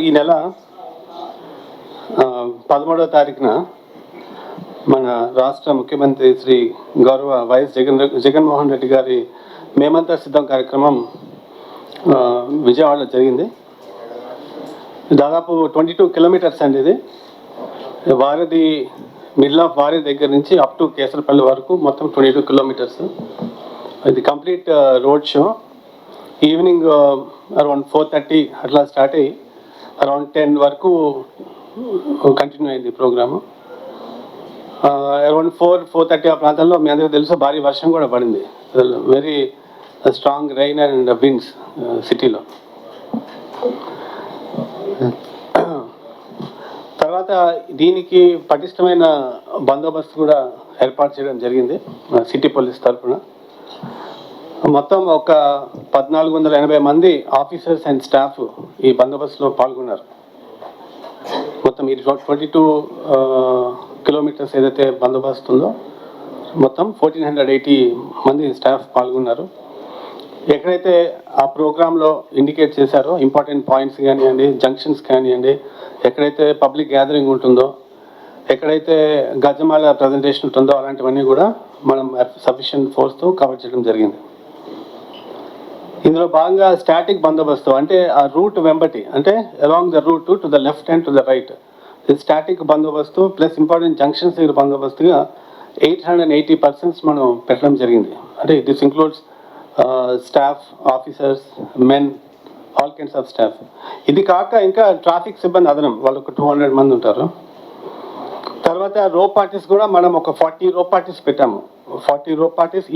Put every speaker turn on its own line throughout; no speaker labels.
ఈ నెల 13వ తారీఖున మన రాష్ట్ర ముఖ్యమంత్రి శ్రీ గౌరవ వైఎస్ జగన్మోహన్ రెడ్డి గారి మేమంతా సిద్ధం కార్యక్రమం విజయవాడలో జరిగింది. దాదాపు 22 కిలోమీటర్స్ అండి. ఇది వారధి, మిడిల్ ఆఫ్ వారధి దగ్గర నుంచి అప్ టు కేసరపల్లి వరకు మొత్తం 22 కిలోమీటర్స్. ఇది complete road show. Evening around 4:30 అట్లా స్టార్ట్ అయ్యి అరౌండ్ 10 వరకు కంటిన్యూ అయింది ప్రోగ్రాము. అరౌండ్ 4:30 ఆ ప్రాంతంలో మీ అందరికీ తెలుసు భారీ వర్షం కూడా పడింది. Very strong rain and winds సిటీలో. తర్వాత దీనికి పటిష్టమైన బందోబస్తు కూడా ఏర్పాటు చేయడం జరిగింది సిటీ పోలీస్ తరఫున. మొత్తం ఒక 1480 మంది ఆఫీసర్స్ అండ్ స్టాఫ్ ఈ బందోబస్తులో పాల్గొన్నారు. మొత్తం ఈ 22 కిలోమీటర్స్ ఏదైతే బందోబస్తు ఉందో మొత్తం 1480 మంది స్టాఫ్ పాల్గొన్నారు. ఎక్కడైతే ఆ ప్రోగ్రాంలో ఇండికేట్ చేశారో ఇంపార్టెంట్ పాయింట్స్ కానివ్వండి, జంక్షన్స్ కానివ్వండి, ఎక్కడైతే పబ్లిక్ గ్యాదరింగ్ ఉంటుందో, ఎక్కడైతే గజమాల ప్రజెంటేషన్ ఉంటుందో అలాంటివన్నీ కూడా మనం సఫిషియెంట్ ఫోర్స్తో కవర్ చేయడం జరిగింది. ఇందులో భాగంగా స్టాటిక్ బందోబస్తు అంటే ఆ రూట్ వెంబటి, అంటే along the route to the left and to the right, ఇది స్టాటిక్ బందోబస్తు ప్లస్ ఇంపార్టెంట్ జంక్షన్స్ దగ్గర బందోబస్తుగా 880 persons మనం పెట్టడం జరిగింది. అంటే this includes staff, officers, men, all kinds of staff. ఇది కాక ఇంకా ట్రాఫిక్ సిబ్బంది అదనం వాళ్ళు ఒక 200 మంది ఉంటారు. తర్వాత రో పార్టీస్ కూడా మనం ఒక 40 రో పార్టీస్ పెట్టాము. 40 రో parties,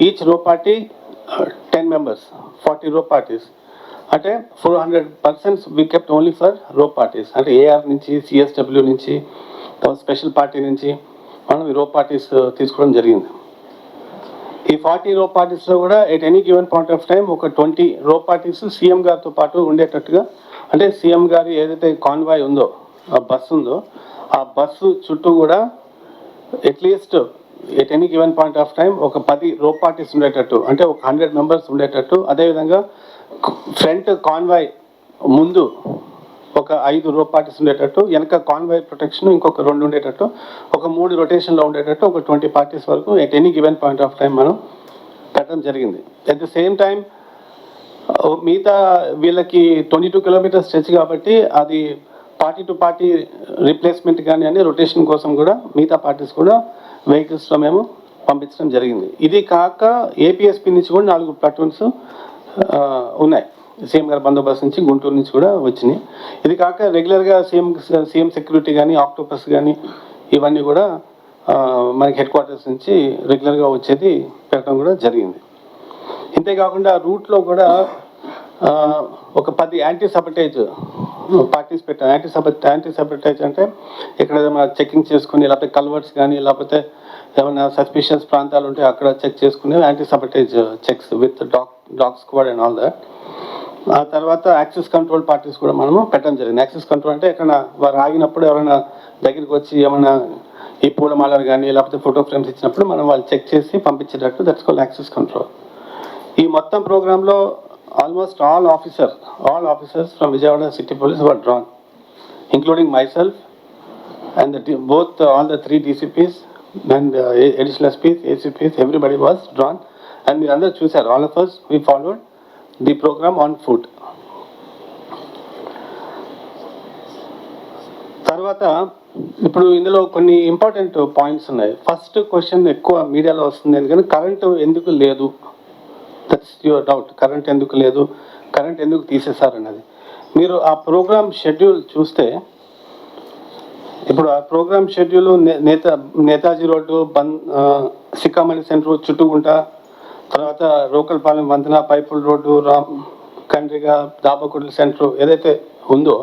each row party 10 members, 40 row parties. అంటే 400 persons we kept only for row parties. అంటే ఏఆర్ నుంచి, సిఎస్డబ్ల్యూ నుంచి, స్పెషల్ పార్టీ నుంచి మనం ఈ రో పార్టీస్ తీసుకోవడం జరిగింది. ఈ 40 రో పార్టీస్లో కూడా at any given point of time ఒక 20 రో పార్టీస్ సీఎం గారితో పాటు ఉండేటట్టుగా, అంటే సీఎం గారి ఏదైతే కాన్వాయ్ ఉందో, ఆ బస్సు ఉందో, ఆ బస్సు చుట్టూ కూడా at least at any given point of time ఒక 10 రో పార్టీస్ ఉండేటట్టు, అంటే ఒక 100 members ఉండేటట్టు. అదేవిధంగా ఫ్రంట్ కాన్వాయ్ ముందు ఒక 5 రో పార్టీస్ ఉండేటట్టు, వెనక కాన్వాయ్ ప్రొటెక్షన్ ఇంకొక 2 ఉండేటట్టు, ఒక 3 రొటేషన్లో ఉండేటట్టు ఒక 20 parties వరకు at any given point of time మనం పెట్టడం జరిగింది. అట్ ద సేమ్ టైం మిగతా వీళ్ళకి 22 kilometers స్ట్రెచ్ కాబట్టి అది పార్టీ టు పార్టీ రీప్లేస్మెంట్ కానీ అని రొటేషన్ కోసం కూడా మిగతా పార్టీస్ కూడా వెహికల్స్లో మేము పంపించడం జరిగింది. ఇది కాక ఏపీఎస్పీ నుంచి కూడా 4 platoons ఉన్నాయి. సీఎం గారి బందోబస్తు నుంచి గుంటూరు నుంచి కూడా వచ్చినాయి. ఇది కాక రెగ్యులర్గా సీఎం సెక్యూరిటీ కానీ, ఆక్టోపస్ కానీ ఇవన్నీ కూడా మనకి హెడ్ క్వార్టర్స్ నుంచి రెగ్యులర్గా వచ్చేది పెట్టడం కూడా జరిగింది. ఇంతేకాకుండా రూట్లో కూడా ఒక 10 యాంటీ సబటేజ్ పార్టీస్ పెట్టాం. యాంటీ సబటేజ్ అంటే ఇక్కడ ఏదైనా చెకింగ్ చేసుకుని, లేకపోతే కల్వర్ట్స్ కానీ, లేకపోతే ఏమైనా సస్పిషియస్ ప్రాంతాలు ఉంటే అక్కడ చెక్ చేసుకుని anti sabotage checks with dog squad and all that. ఆ తర్వాత యాక్సెస్ కంట్రోల్ పార్టీస్ కూడా మనము పెట్టడం జరిగింది. యాక్సెస్ కంట్రోల్ అంటే ఎక్కడ వారు ఆగినప్పుడు ఎవరైనా దగ్గరికి వచ్చి ఏమైనా ఈ పూలమాలలు కానీ లేకపోతే ఫోటో ఫ్రేమ్స్ ఇచ్చినప్పుడు మనం వాళ్ళు చెక్ చేసి పంపించేటట్టు, దట్స్ కాల్డ్ యాక్సెస్ కంట్రోల్. ఈ మొత్తం ప్రోగ్రాంలో almost all officers from Vijayawada City Police were drawn, including myself and all the 3 DCPs and additional SPs, ACPs, everybody was drawn, and we under chusaru, all of us we followed the program on foot. తర్వాత ఇప్పుడు ఇందులో కొన్ని important points ఉన్నాయి. First question ఎక్కువ మీడియాలో వస్తుంది, ఎందుకంటే current ఎందుకు లేదు, దట్స్ యువర్ డౌట్. కరెంట్ ఎందుకు లేదు, కరెంట్ ఎందుకు తీసేశారు అన్నది. మీరు ఆ ప్రోగ్రామ్ షెడ్యూల్ చూస్తే, ఇప్పుడు ఆ programme schedule Netaji road, Sikkamani centre, Chuttugunta, తర్వాత రోకల్పాలెం వంతెన, పైపుల్ రోడ్డు, కండ్రిగా, దాబకుడ్ల సెంటర్ ఏదైతే ఉందో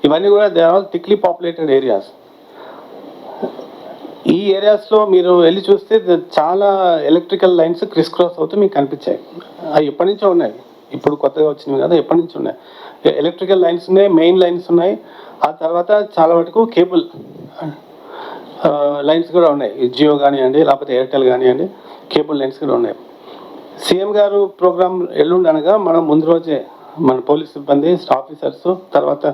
ఇవన్నీ కూడా they are all thickly populated areas. ఈ ఏరియాస్లో మీరు వెళ్ళి చూస్తే చాలా ఎలక్ట్రికల్ లైన్స్ క్రిస్ క్రాస్ అవుతూ మీకు కనిపించాయి. అవి ఎప్పటి నుంచో ఉన్నాయి, ఇప్పుడు కొత్తగా వచ్చినవి కదా, ఎప్పటి నుంచి ఉన్నాయి. ఎలక్ట్రికల్ లైన్స్ ఉన్నాయి, మెయిన్ లైన్స్ ఉన్నాయి. ఆ తర్వాత చాలా వరకు కేబుల్ లైన్స్ కూడా ఉన్నాయి. జియో కానివ్వండి, లేకపోతే ఎయిర్టెల్ కానివ్వండి, కేబుల్ లైన్స్ కూడా ఉన్నాయి. సీఎం గారు ప్రోగ్రామ్ ఎల్లుండి అనగా మనం ముందు రోజే మన పోలీస్ సిబ్బంది, ఆఫీసర్స్, తర్వాత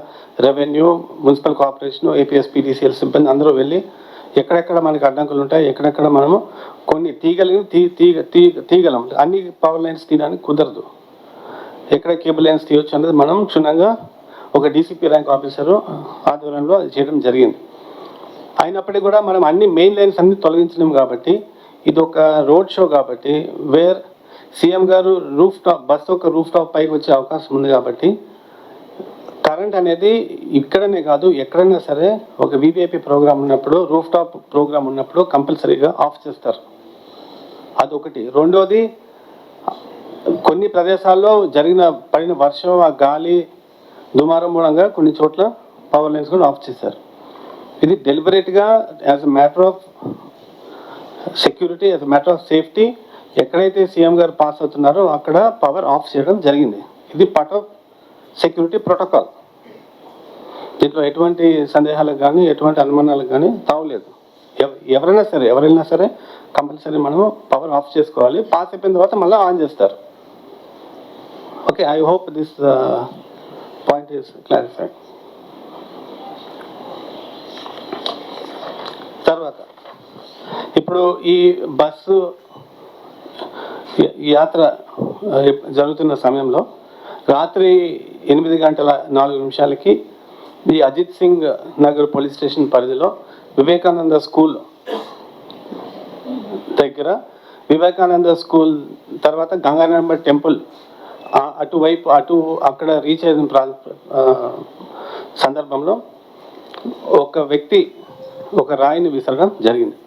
revenue, municipal corporation, APS PDCL సిబ్బంది అందరూ వెళ్ళి ఎక్కడెక్కడ మనకి అడ్డంకులు ఉంటాయి, ఎక్కడెక్కడ మనము కొన్ని తీగలం అన్ని పవర్ లైన్స్ తీయడానికి కుదరదు, ఎక్కడ కేబుల్ లైన్స్ తీయొచ్చు అనేది మనం క్షుణ్ణంగా ఒక డీసీపీ ర్యాంక్ ఆఫీసరు ఆధ్వర్యంలో అది చేయడం జరిగింది. అయినప్పటికీ కూడా మనం అన్ని మెయిన్ లైన్స్ అన్ని తొలగించలేము కాబట్టి ఇది ఒక రోడ్ షో కాబట్టి వేర్ సీఎం గారు బస్సు ఒక రూఫ్ టాప్ పైకి వచ్చే అవకాశం ఉంది కాబట్టి కరెంట్ అనేది ఇక్కడనే కాదు ఎక్కడైనా సరే ఒక వీవీఐపీ ప్రోగ్రామ్ ఉన్నప్పుడు రూఫ్ టాప్ ప్రోగ్రామ్ ఉన్నప్పుడు కంపల్సరీగా ఆఫ్ చేస్తారు. అదొకటి. రెండోది కొన్ని ప్రదేశాల్లో పడిన వర్షం, ఆ గాలి, దుమారం మూలంగా కొన్ని చోట్ల పవర్ లైన్స్ కూడా ఆఫ్ చేశారు. ఇది డెలిబరేట్గా as a matter of security, as a matter of safety ఎక్కడైతే సీఎం గారు పాస్ అవుతున్నారో అక్కడ పవర్ ఆఫ్ చేయడం జరిగింది. ఇది పార్ట్ ఆఫ్ సెక్యూరిటీ ప్రోటోకాల్. దీంట్లో ఎటువంటి సందేహాలకు కానీ ఎటువంటి అనుమానాలకు కానీ తావులేదు. ఎవరైనా సరే కంపల్సరీ మనము పవర్ ఆఫ్ చేసుకోవాలి. పాస్ అయిపోయిన తర్వాత మళ్ళీ ఆన్ చేస్తారు. Okay, I hope this point is clarified. తర్వాత ఇప్పుడు ఈ బస్సు యాత్ర జరుగుతున్న సమయంలో రాత్రి 8:04 ఈ అజిత్ సింగ్ నగర్ పోలీస్ స్టేషన్ పరిధిలో వివేకానంద స్కూల్ దగ్గర, వివేకానంద స్కూల్ తర్వాత గంగారామ టెంపుల్ అక్కడ రీచ్ అయిన సందర్భంలో ఒక వ్యక్తి ఒక రాయిని విసరడం జరిగింది.